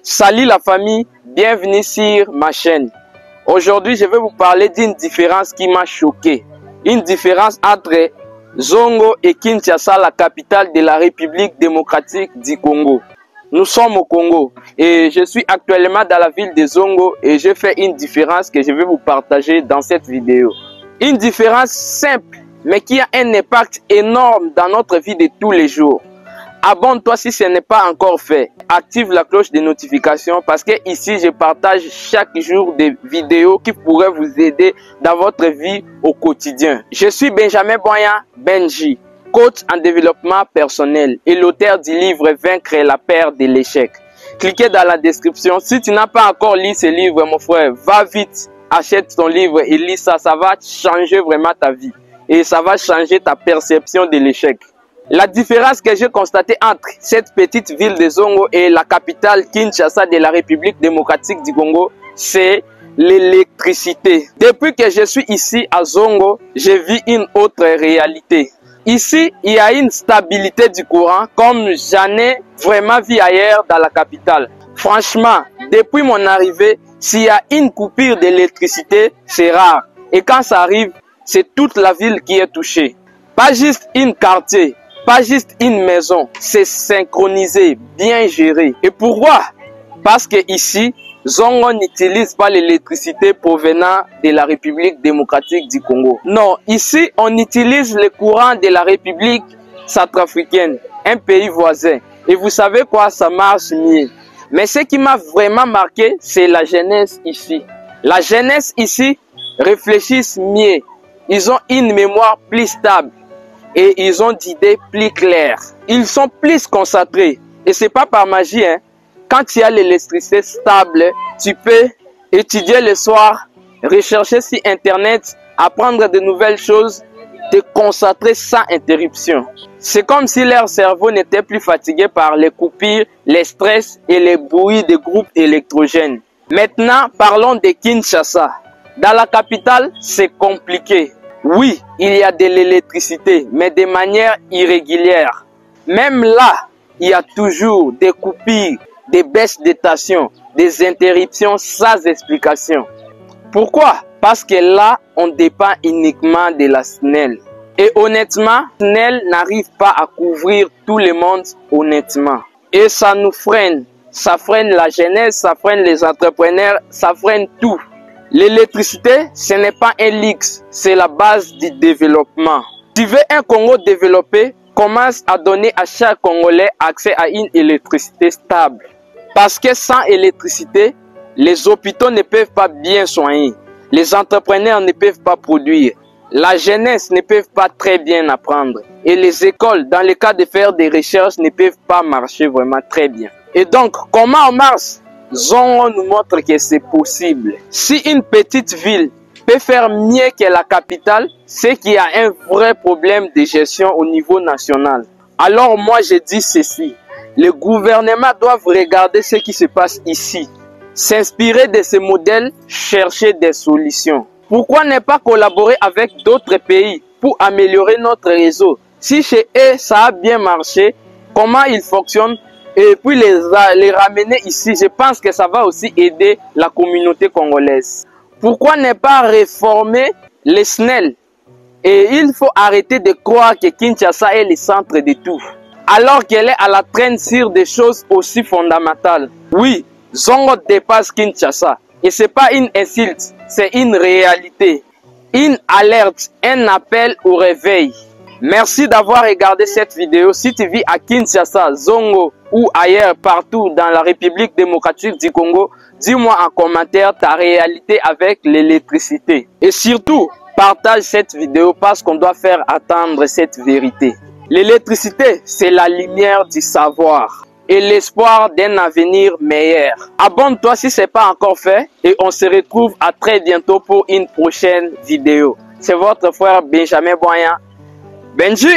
Salut la famille, bienvenue sur ma chaîne. Aujourd'hui, je vais vous parler d'une différence qui m'a choqué. Une différence entre Zongo et Kinshasa, la capitale de la République démocratique du Congo. Nous sommes au Congo et je suis actuellement dans la ville de Zongo et je fais une différence que je vais vous partager dans cette vidéo. Une différence simple mais qui a un impact énorme dans notre vie de tous les jours. Abonne-toi si ce n'est pas encore fait. Active la cloche de notification parce que ici je partage chaque jour des vidéos qui pourraient vous aider dans votre vie au quotidien. Je suis Benjamin Boyan Benji, coach en développement personnel et l'auteur du livre Vaincre la peur de l'échec. Cliquez dans la description. Si tu n'as pas encore lu ce livre, mon frère, va vite, achète ton livre et lis ça. Ça va changer vraiment ta vie et ça va changer ta perception de l'échec. La différence que j'ai constatée entre cette petite ville de Zongo et la capitale Kinshasa de la République démocratique du Congo, c'est l'électricité. Depuis que je suis ici à Zongo, je vis une autre réalité. Ici, il y a une stabilité du courant comme j'en ai vraiment vu ailleurs dans la capitale. Franchement, depuis mon arrivée, s'il y a une coupure d'électricité, c'est rare. Et quand ça arrive, c'est toute la ville qui est touchée. Pas juste une quartier. Pas juste une maison, c'est synchronisé, bien géré. Et pourquoi? Parce que ici, Zongo n'utilise pas l'électricité provenant de la République démocratique du Congo. Non, ici, on utilise le courant de la République centrafricaine, un pays voisin. Et vous savez quoi, ça marche mieux. Mais ce qui m'a vraiment marqué, c'est la jeunesse ici. La jeunesse ici réfléchissent mieux. Ils ont une mémoire plus stable. Et ils ont d'idées plus claires. Ils sont plus concentrés. Et c'est pas par magie, hein. Quand tu as l'électricité stable, tu peux étudier le soir, rechercher sur Internet, apprendre de nouvelles choses, te concentrer sans interruption. C'est comme si leur cerveau n'était plus fatigué par les coupures, les stress et les bruits de groupes électrogènes. Maintenant, parlons de Kinshasa. Dans la capitale, c'est compliqué. Oui, il y a de l'électricité, mais de manière irrégulière. Même là, il y a toujours des coupures, des baisses de tension, des interruptions sans explication. Pourquoi? Parce que là, on dépend uniquement de la SNEL. Et honnêtement, SNEL n'arrive pas à couvrir tout le monde honnêtement. Et ça nous freine. Ça freine la jeunesse, ça freine les entrepreneurs, ça freine tout. L'électricité, ce n'est pas un luxe, c'est la base du développement. Tu veux un Congo développé, commence à donner à chaque Congolais accès à une électricité stable. Parce que sans électricité, les hôpitaux ne peuvent pas bien soigner, les entrepreneurs ne peuvent pas produire, la jeunesse ne peut pas très bien apprendre et les écoles, dans le cas de faire des recherches, ne peuvent pas marcher vraiment très bien. Et donc, comment on marche? Zongo nous montre que c'est possible. Si une petite ville peut faire mieux que la capitale, c'est qu'il y a un vrai problème de gestion au niveau national. Alors moi je dis ceci, le gouvernement doit regarder ce qui se passe ici, s'inspirer de ces modèles, chercher des solutions. Pourquoi ne pas collaborer avec d'autres pays pour améliorer notre réseau? Si chez eux ça a bien marché, comment ils fonctionnent? Et puis les ramener ici, je pense que ça va aussi aider la communauté congolaise. Pourquoi ne pas réformer les SNEL? Et il faut arrêter de croire que Kinshasa est le centre de tout, alors qu'elle est à la traîne sur des choses aussi fondamentales. Oui, Zongo dépasse Kinshasa. Et ce n'est pas une insulte, c'est une réalité. Une alerte, un appel au réveil. Merci d'avoir regardé cette vidéo. Si tu vis à Kinshasa, Zongo ou ailleurs, partout dans la République démocratique du Congo, dis-moi en commentaire ta réalité avec l'électricité. Et surtout, partage cette vidéo parce qu'on doit faire attendre cette vérité. L'électricité, c'est la lumière du savoir et l'espoir d'un avenir meilleur. Abonne-toi si ce n'est pas encore fait et on se retrouve à très bientôt pour une prochaine vidéo. C'est votre frère Benjamin Boyan Benji.